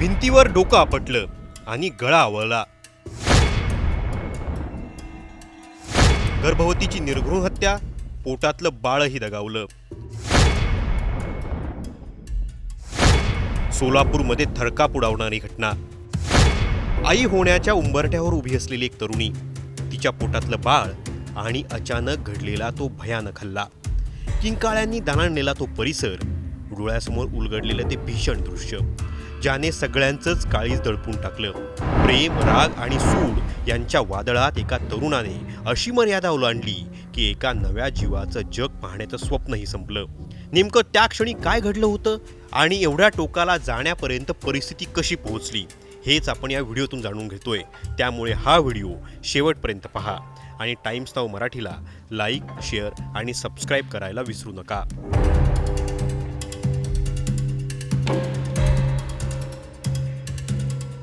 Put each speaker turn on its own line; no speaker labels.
भिंतीवर डोकं आपटलं आणि गळा आवळला. गर्भवतीची निर्घृण हत्या, पोटातलं बाळही दगावलं. सोलापूरमध्ये थरकाप उडावणारी घटना. आई होण्याच्या उंबरठ्यावर उभी असलेली एक तरुणी, तिच्या पोटातलं बाळ आणि अचानक घडलेला तो भयानक हल्ला. किंकाळ्यांनी दणाणलेला तो परिसर, डोळ्यासमोर उलगडलेलं ते भीषण दृश्य, ज्याने सगळ्यांचंच काळीज दडपून टाकलं. प्रेम, राग आणि सूड यांच्या वादळात एका तरुणाने अशी मर्यादा ओलांडली की एका नव्या जीवाचं जग पाहण्याचं स्वप्नही संपलं. नेमकं त्या क्षणी काय घडलं होतं आणि एवढ्या टोकाला जाण्यापर्यंत परिस्थिती कशी पोहोचली, हेच आपण या व्हिडिओतून जाणून घेतोय. त्यामुळे हा व्हिडिओ शेवटपर्यंत पहा आणि टाइम्स नाऊ मराठीला लाईक, शेअर आणि सबस्क्राईब करायला विसरू नका.